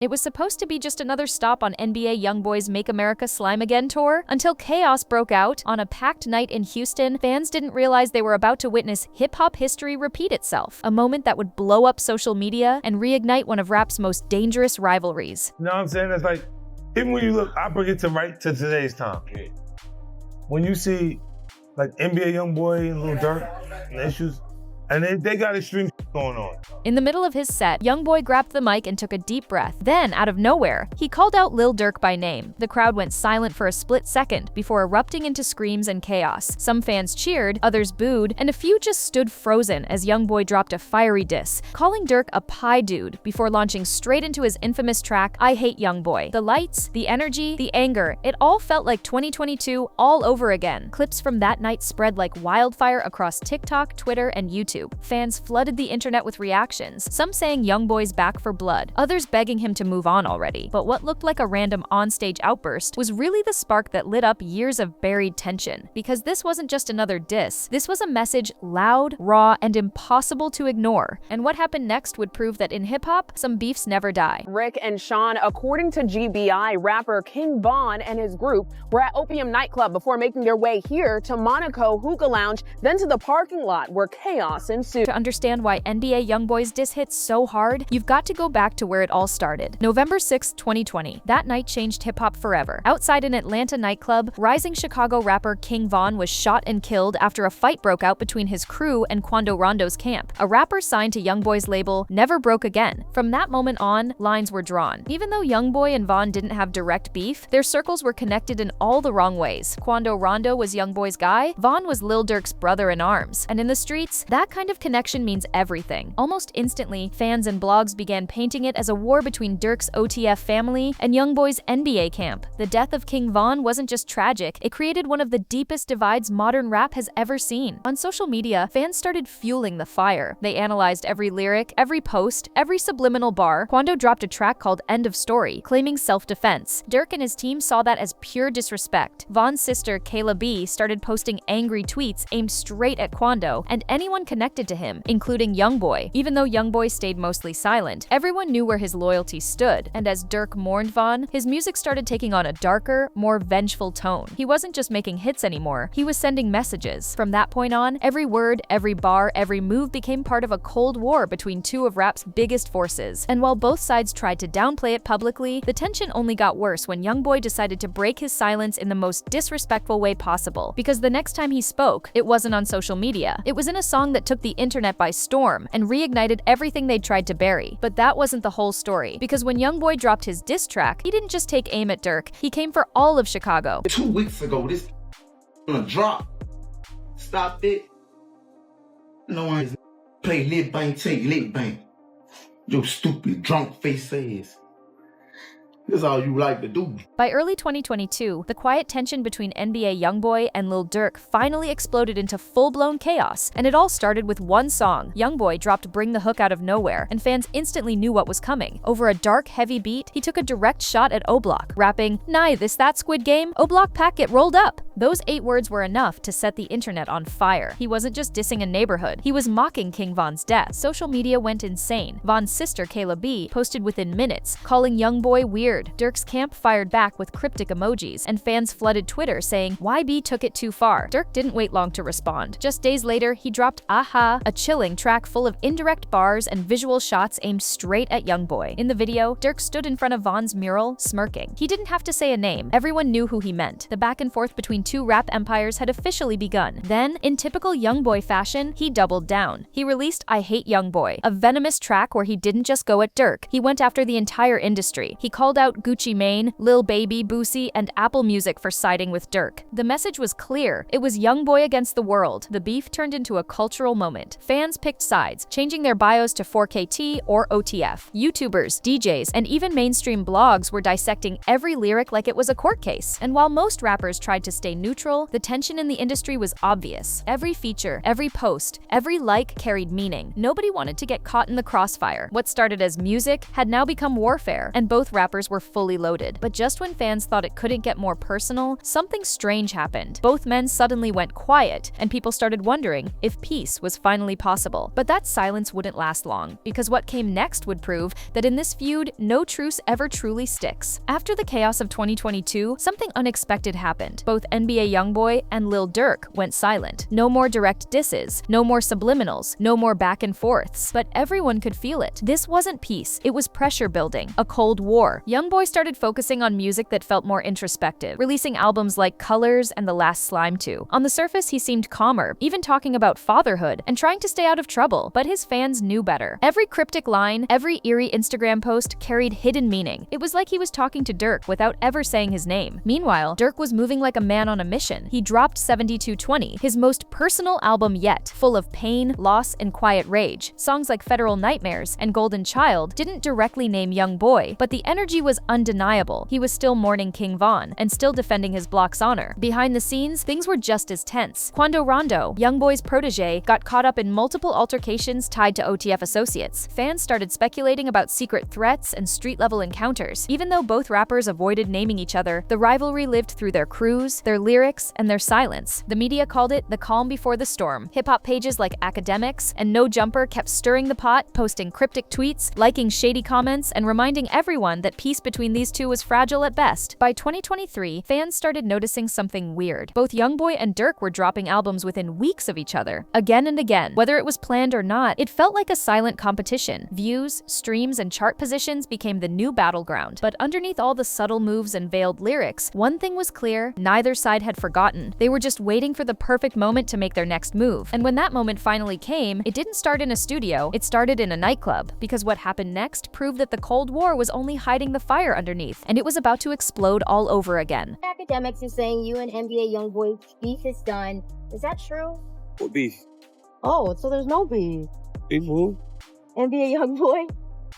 It was supposed to be just another stop on NBA YoungBoy's Make America Slime Again tour, until chaos broke out. On a packed night in Houston, fans didn't realize they were about to witness hip-hop history repeat itself, a moment that would blow up social media and reignite one of rap's most dangerous rivalries. You know what I'm saying? It's like, even when you look, I bring it to right to today's time. When you see like NBA YoungBoy and Lil Durk and issues, and they got extreme going on. In the middle of his set, YoungBoy grabbed the mic and took a deep breath. Then, out of nowhere, he called out Lil Durk by name. The crowd went silent for a split second before erupting into screams and chaos. Some fans cheered, others booed, and a few just stood frozen as YoungBoy dropped a fiery diss, calling Durk a pie dude before launching straight into his infamous track, I Hate YoungBoy. The lights, the energy, the anger, it all felt like 2022 all over again. Clips from that night spread like wildfire across TikTok, Twitter, and YouTube. Fans flooded the internet with reactions, some saying YoungBoy's back for blood, others begging him to move on already. But what looked like a random onstage outburst was really the spark that lit up years of buried tension. Because this wasn't just another diss, this was a message loud, raw, and impossible to ignore. And what happened next would prove that in hip-hop, some beefs never die. Rick and Sean, according to GBI, rapper King Von and his group were at Opium nightclub before making their way here to Monaco Hookah Lounge, then to the parking lot where chaos ensued. To understand why NBA YoungBoy's diss hit so hard, you've got to go back to where it all started. November 6, 2020. That night changed hip-hop forever. Outside an Atlanta nightclub, rising Chicago rapper King Von was shot and killed after a fight broke out between his crew and Quando Rondo's camp. A rapper signed to YoungBoy's label never broke again. From that moment on, lines were drawn. Even though YoungBoy and Von didn't have direct beef, their circles were connected in all the wrong ways. Quando Rondo was YoungBoy's guy, Von was Lil Durk's brother-in-arms. And in the streets, that kind of connection means everything. Almost instantly, fans and blogs began painting it as a war between Durk's OTF family and YoungBoy's NBA camp. The death of King Von wasn't just tragic, it created one of the deepest divides modern rap has ever seen. On social media, fans started fueling the fire. They analyzed every lyric, every post, every subliminal bar. Quando dropped a track called End of Story, claiming self-defense. Durk and his team saw that as pure disrespect. Von's sister, Kayla B, started posting angry tweets aimed straight at Quando and anyone connected to him, including YoungBoy. Even though YoungBoy stayed mostly silent, everyone knew where his loyalty stood, and as Durk mourned Von, his music started taking on a darker, more vengeful tone. He wasn't just making hits anymore, he was sending messages. From that point on, every word, every bar, every move became part of a cold war between two of rap's biggest forces. And while both sides tried to downplay it publicly, the tension only got worse when YoungBoy decided to break his silence in the most disrespectful way possible. Because the next time he spoke, it wasn't on social media. It was in a song that took the internet by storm and reignited everything they'd tried to bury. But that wasn't the whole story, because when YoungBoy dropped his diss track, he didn't just take aim at Durk, he came for all of Chicago. 2 weeks ago, this gonna drop. Stop it. No one play Lit Bang, take Lit Bang. Yo stupid drunk face ass. This is all you like to do. By early 2022, the quiet tension between NBA YoungBoy and Lil Durk finally exploded into full-blown chaos, and it all started with one song. YoungBoy dropped Bring the Hook out of nowhere, and fans instantly knew what was coming. Over a dark, heavy beat, he took a direct shot at O-Block, rapping, "Nah, this that Squid Game? O-Block pack get rolled up." Those 8 words were enough to set the internet on fire. He wasn't just dissing a neighborhood, he was mocking King Von's death. Social media went insane. Von's sister, Kayla B, posted within minutes, calling YoungBoy weird. Durk's camp fired back with cryptic emojis, and fans flooded Twitter saying YB took it too far. Durk didn't wait long to respond. Just days later, he dropped Aha, a chilling track full of indirect bars and visual shots aimed straight at YoungBoy. In the video, Durk stood in front of Von's mural, smirking. He didn't have to say a name, everyone knew who he meant. The back and forth between two rap empires had officially begun. Then, in typical YoungBoy fashion, he doubled down. He released I Hate YoungBoy, a venomous track where he didn't just go at Durk, he went after the entire industry. He called out Gucci Mane, Lil Baby, Boosie, and Apple Music for siding with Durk. The message was clear. It was YoungBoy against the world. The beef turned into a cultural moment. Fans picked sides, changing their bios to 4KT or OTF. YouTubers, DJs, and even mainstream blogs were dissecting every lyric like it was a court case. And while most rappers tried to stay stay neutral, the tension in the industry was obvious. Every feature, every post, every like carried meaning. Nobody wanted to get caught in the crossfire. What started as music had now become warfare, and both rappers were fully loaded. But just when fans thought it couldn't get more personal, something strange happened. Both men suddenly went quiet, and people started wondering if peace was finally possible. But that silence wouldn't last long, because what came next would prove that in this feud, no truce ever truly sticks. After the chaos of 2022, something unexpected happened. Both NBA YoungBoy and Lil Durk went silent. No more direct disses, no more subliminals, no more back and forths, but everyone could feel it. This wasn't peace, it was pressure building, a cold war. YoungBoy started focusing on music that felt more introspective, releasing albums like Colors and The Last Slime 2. On the surface, he seemed calmer, even talking about fatherhood and trying to stay out of trouble, but his fans knew better. Every cryptic line, every eerie Instagram post carried hidden meaning. It was like he was talking to Durk without ever saying his name. Meanwhile, Durk was moving like a man on a mission. He dropped 7220, his most personal album yet, full of pain, loss, and quiet rage. Songs like Federal Nightmares and Golden Child didn't directly name YoungBoy, but the energy was undeniable. He was still mourning King Von and still defending his block's honor. Behind the scenes, things were just as tense. Quando Rondo, YoungBoy's protege, got caught up in multiple altercations tied to OTF associates. Fans started speculating about secret threats and street-level encounters. Even though both rappers avoided naming each other, the rivalry lived through their crews, their lyrics, and their silence. The media called it the calm before the storm. Hip-hop pages like Academics and No Jumper kept stirring the pot, posting cryptic tweets, liking shady comments, and reminding everyone that peace between these two was fragile at best. By 2023, fans started noticing something weird. Both YoungBoy and Durk were dropping albums within weeks of each other, again and again. Whether it was planned or not, it felt like a silent competition. Views, streams, and chart positions became the new battleground. But underneath all the subtle moves and veiled lyrics, one thing was clear: neither side had forgotten. They were just waiting for the perfect moment to make their next move. And when that moment finally came, it didn't start in a studio, it started in a nightclub. Because what happened next proved that the Cold War was only hiding the fire underneath, and it was about to explode all over again. Academics is saying you and NBA YoungBoy beef is done. Is that true? What beef? Oh, so there's no beef. Beef who? NBA YoungBoy?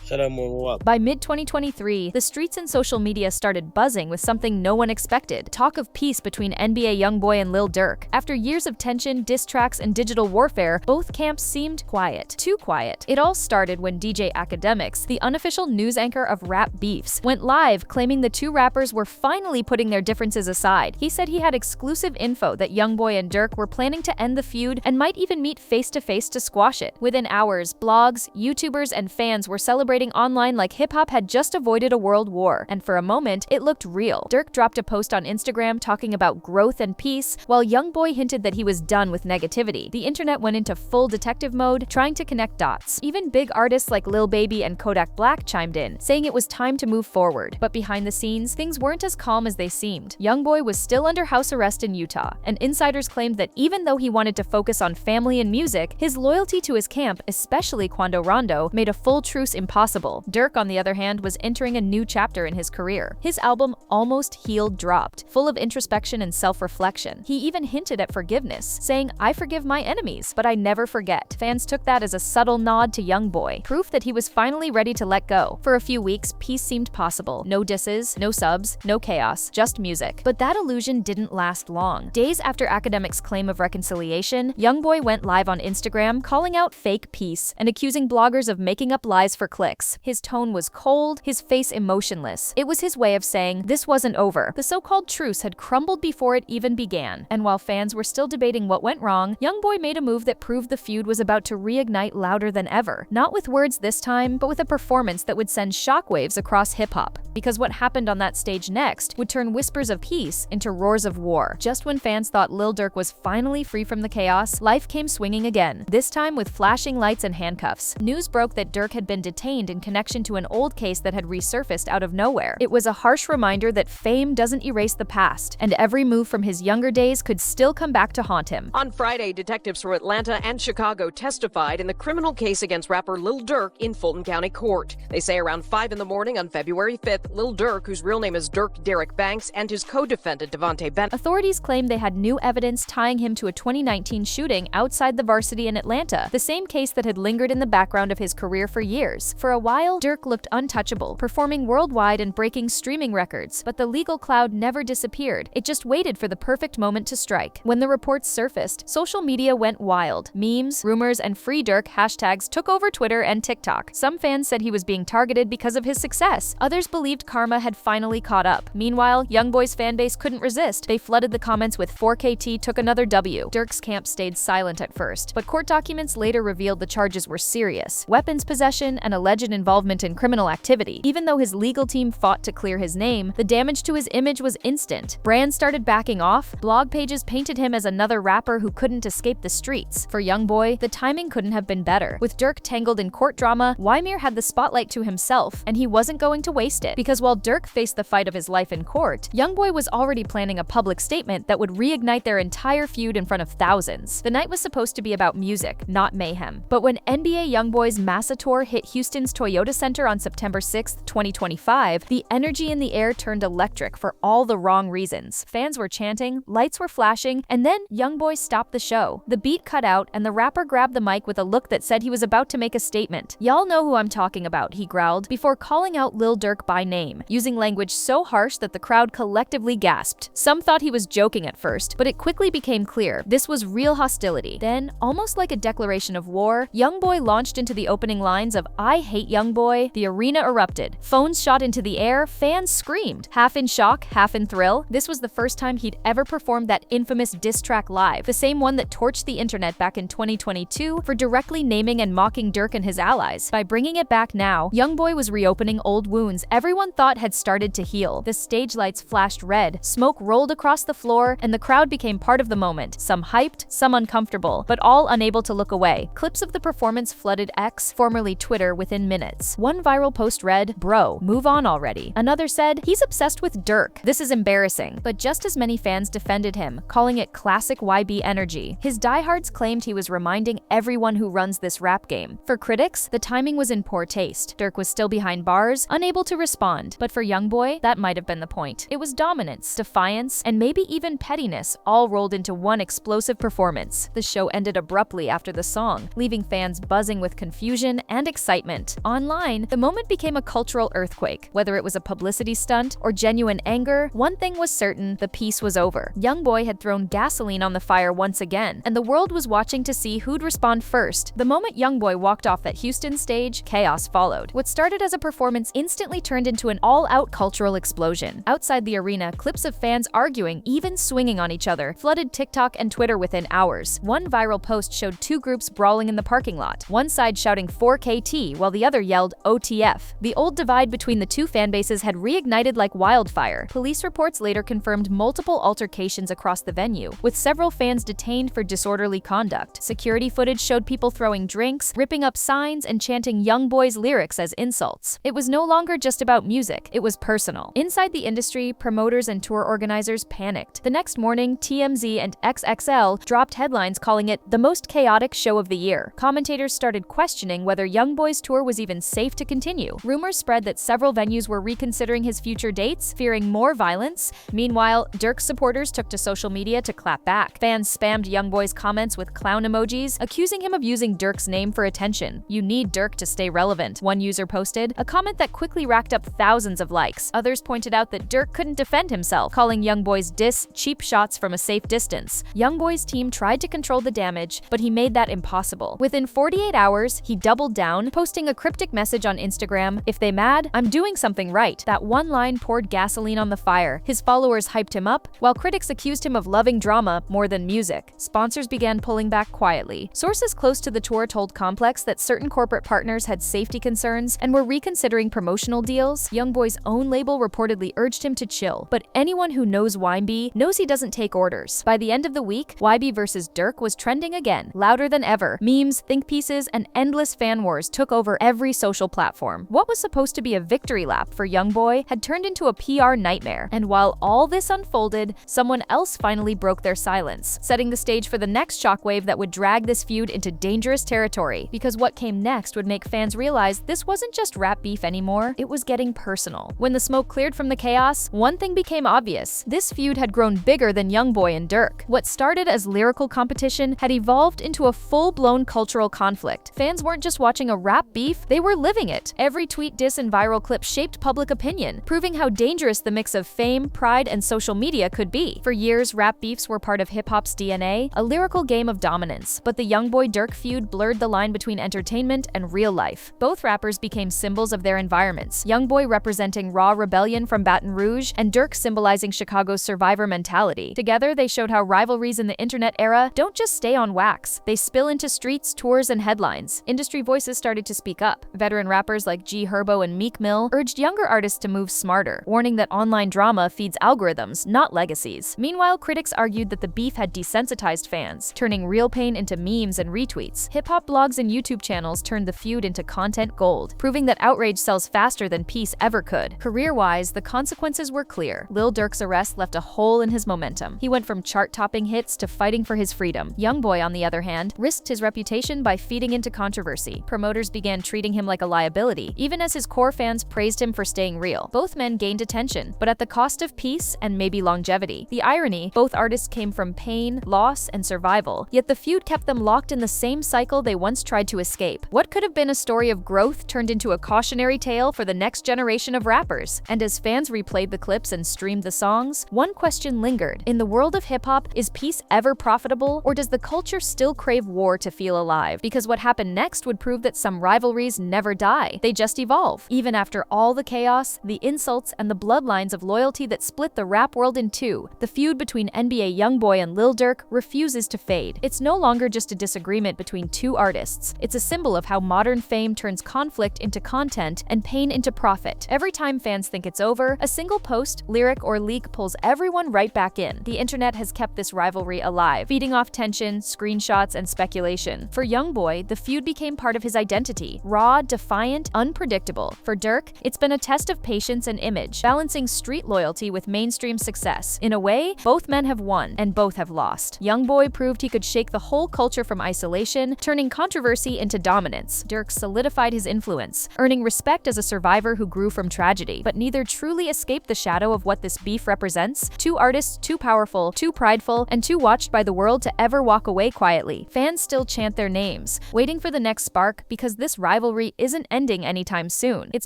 Shut up, move up. By mid-2023, the streets and social media started buzzing with something no one expected: talk of peace between NBA YoungBoy and Lil Durk. After years of tension, diss tracks, and digital warfare, both camps seemed quiet. Too quiet. It all started when DJ Academics, the unofficial news anchor of rap beefs, went live claiming the two rappers were finally putting their differences aside. He said he had exclusive info that YoungBoy and Durk were planning to end the feud and might even meet face-to-face to squash it. Within hours, blogs, YouTubers, and fans were celebrating online like hip-hop had just avoided a world war, and for a moment, it looked real. Durk dropped a post on Instagram talking about growth and peace, while YoungBoy hinted that he was done with negativity. The internet went into full detective mode, trying to connect dots. Even big artists like Lil Baby and Kodak Black chimed in, saying it was time to move forward. But behind the scenes, things weren't as calm as they seemed. YoungBoy was still under house arrest in Utah, and insiders claimed that even though he wanted to focus on family and music, his loyalty to his camp, especially Quando Rondo, made a full truce impossible. Durk, on the other hand, was entering a new chapter in his career. His album Almost Healed dropped, full of introspection and self-reflection. He even hinted at forgiveness, saying, "I forgive my enemies, but I never forget." Fans took that as a subtle nod to YoungBoy, proof that he was finally ready to let go. For a few weeks, peace seemed possible. No disses, no subs, no chaos, just music. But that illusion didn't last long. Days after Academics' claim of reconciliation, YoungBoy went live on Instagram, calling out fake peace and accusing bloggers of making up lies for clicks. His tone was cold, his face emotionless. It was his way of saying this wasn't over. The so-called truce had crumbled before it even began. And while fans were still debating what went wrong, YoungBoy made a move that proved the feud was about to reignite louder than ever. Not with words this time, but with a performance that would send shockwaves across hip-hop. Because what happened on that stage next would turn whispers of peace into roars of war. Just when fans thought Lil Durk was finally free from the chaos, life came swinging again, this time with flashing lights and handcuffs. News broke that Durk had been detained in connection to an old case that had resurfaced out of nowhere. It was a harsh reminder that fame doesn't erase the past, and every move from his younger days could still come back to haunt him. On Friday, detectives from Atlanta and Chicago testified in the criminal case against rapper Lil Durk in Fulton County Court. They say around 5 in the morning on February 5th, with Lil Durk, whose real name is Dirk Derek Banks, and his co-defendant Devontae Bennett. Authorities claim they had new evidence tying him to a 2019 shooting outside the Varsity in Atlanta, the same case that had lingered in the background of his career for years. For a while, Durk looked untouchable, performing worldwide and breaking streaming records, but the legal cloud never disappeared. It just waited for the perfect moment to strike. When the reports surfaced, social media went wild. Memes, rumors, and Free Durk hashtags took over Twitter and TikTok. Some fans said he was being targeted because of his success. Others believed karma had finally caught up. Meanwhile, YoungBoy's fanbase couldn't resist. They flooded the comments with 4KT took another W. Durk's camp stayed silent at first, but court documents later revealed the charges were serious: weapons possession and alleged involvement in criminal activity. Even though his legal team fought to clear his name, the damage to his image was instant. Brands started backing off. Blog pages painted him as another rapper who couldn't escape the streets. For YoungBoy, the timing couldn't have been better. With Durk tangled in court drama, Wymere had the spotlight to himself, and he wasn't going to waste it. Because while Durk faced the fight of his life in court, YoungBoy was already planning a public statement that would reignite their entire feud in front of thousands. The night was supposed to be about music, not mayhem. But when NBA YoungBoy's Massa Tour hit Houston's Toyota Center on September 6, 2025, the energy in the air turned electric for all the wrong reasons. Fans were chanting, lights were flashing, and then YoungBoy stopped the show. The beat cut out, and the rapper grabbed the mic with a look that said he was about to make a statement. "Y'all know who I'm talking about," he growled, before calling out Lil Durk by name, using language so harsh that the crowd collectively gasped. Some thought he was joking at first, but it quickly became clear this was real hostility. Then, almost like a declaration of war, YoungBoy launched into the opening lines of "I hate YoungBoy." The arena erupted. Phones shot into the air, fans screamed, half in shock, half in thrill. This was the first time he'd ever performed that infamous diss track live, the same one that torched the internet back in 2022 for directly naming and mocking Durk and his allies. By bringing it back now, YoungBoy was reopening old wounds everyone thought had started to heal. The stage lights flashed red, smoke rolled across the floor, and the crowd became part of the moment, some hyped, some uncomfortable, but all unable to look away. Clips of the performance flooded X, formerly Twitter, within minutes. One viral post read, "Bro, move on already." Another said, "He's obsessed with Durk. This is embarrassing." But just as many fans defended him, calling it classic YB energy. His diehards claimed he was reminding everyone who runs this rap game. For critics, the timing was in poor taste. Durk was still behind bars, unable to respond. But for YoungBoy, that might have been the point. It was dominance, defiance, and maybe even pettiness, all rolled into one explosive performance. The show ended abruptly after the song, leaving fans buzzing with confusion and excitement. Online, the moment became a cultural earthquake. Whether it was a publicity stunt or genuine anger, one thing was certain: the piece was over. YoungBoy had thrown gasoline on the fire once again, and the world was watching to see who'd respond first. The moment YoungBoy walked off that Houston stage, chaos followed. What started as a performance instantly turned into an all-out cultural explosion. Outside the arena, clips of fans arguing, even swinging on each other, flooded TikTok and Twitter within hours. One viral post showed two groups brawling in the parking lot, one side shouting 4KT while the other yelled OTF. The old divide between the two fanbases had reignited like wildfire. Police reports later confirmed multiple altercations across the venue, with several fans detained for disorderly conduct. Security footage showed people throwing drinks, ripping up signs, and chanting YoungBoy's lyrics as insults. It was no longer just about music, it was personal. Inside the industry, promoters and tour organizers panicked. The next morning, TMZ and XXL dropped headlines calling it the most chaotic show of the year. Commentators started questioning whether YoungBoy's tour was even safe to continue. Rumors spread that several venues were reconsidering his future dates, fearing more violence. Meanwhile, Durk's supporters took to social media to clap back. Fans spammed YoungBoy's comments with clown emojis, accusing him of using Durk's name for attention. "You need Durk to stay relevant," one user posted, a comment that quickly racked up thousands of likes. Others pointed out that Durk couldn't defend himself, calling YoungBoy's diss cheap shots from a safe distance. YoungBoy's team tried to control the damage, but he made that impossible. Within 48 hours, he doubled down, posting a cryptic message on Instagram, "If they mad, I'm doing something right." That one line poured gasoline on the fire. His followers hyped him up, while critics accused him of loving drama more than music. Sponsors began pulling back quietly. Sources close to the tour told Complex that certain corporate partners had safety concerns and were reconsidering promotional deals. YoungBoy's own label reportedly urged him to chill, but anyone who knows YB knows he doesn't take orders. By the end of the week, YB versus Durk was trending again, louder than ever. Memes, think pieces, and endless fan wars took over every social platform. What was supposed to be a victory lap for YoungBoy had turned into a PR nightmare. And while all this unfolded, someone else finally broke their silence, setting the stage for the next shockwave that would drag this feud into dangerous territory. Because what came next would make fans realize this wasn't just rap beef anymore, it was getting grown personal. When the smoke cleared from the chaos, one thing became obvious. This feud had grown bigger than YoungBoy and Durk. What started as lyrical competition had evolved into a full-blown cultural conflict. Fans weren't just watching a rap beef, they were living it. Every tweet, diss, and viral clip shaped public opinion, proving how dangerous the mix of fame, pride, and social media could be. For years, rap beefs were part of hip-hop's DNA, a lyrical game of dominance. But the YoungBoy-Durk feud blurred the line between entertainment and real life. Both rappers became symbols of their environments, YoungBoy representing raw rebellion from Baton Rouge, and Durk symbolizing Chicago's survivor mentality. Together, they showed how rivalries in the internet era don't just stay on wax. They spill into streets, tours, and headlines. Industry voices started to speak up. Veteran rappers like G Herbo and Meek Mill urged younger artists to move smarter, warning that online drama feeds algorithms, not legacies. Meanwhile, critics argued that the beef had desensitized fans, turning real pain into memes and retweets. Hip-hop blogs and YouTube channels turned the feud into content gold, proving that outrage sells faster than peace ever could. Career-wise, the consequences were clear. Lil Durk's arrest left a hole in his momentum. He went from chart-topping hits to fighting for his freedom. YoungBoy, on the other hand, risked his reputation by feeding into controversy. Promoters began treating him like a liability, even as his core fans praised him for staying real. Both men gained attention, but at the cost of peace and maybe longevity. The irony, both artists came from pain, loss, and survival, yet the feud kept them locked in the same cycle they once tried to escape. What could have been a story of growth turned into a cautionary tale for the next generation of rappers. And as fans replayed the clips and streamed the songs, one question lingered. In the world of hip-hop, is peace ever profitable, or does the culture still crave war to feel alive? Because what happened next would prove that some rivalries never die, they just evolve. Even after all the chaos, the insults, and the bloodlines of loyalty that split the rap world in two, the feud between NBA YoungBoy and Lil Durk refuses to fade. It's no longer just a disagreement between two artists. It's a symbol of how modern fame turns conflict into content and pain into profit. Every time fans think it's over, a single post, lyric, or leak pulls everyone right back in. The internet has kept this rivalry alive, feeding off tension, screenshots, and speculation. For YoungBoy, the feud became part of his identity, raw, defiant, unpredictable. For Durk, it's been a test of patience and image, balancing street loyalty with mainstream success. In a way, both men have won, and both have lost. YoungBoy proved he could shake the whole culture from isolation, turning controversy into dominance. Durk solidified his influence, earning respect as a survivor who grew from tragedy. But neither truly escaped the shadow of what this beef represents. Two artists, too powerful, too prideful, and too watched by the world to ever walk away quietly. Fans still chant their names, waiting for the next spark, because this rivalry isn't ending anytime soon. It's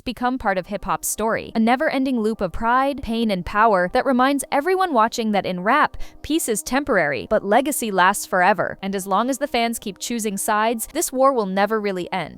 become part of hip-hop's story, a never-ending loop of pride, pain, and power that reminds everyone watching that in rap, peace is temporary, but legacy lasts forever. And as long as the fans keep choosing sides, this war will never really end.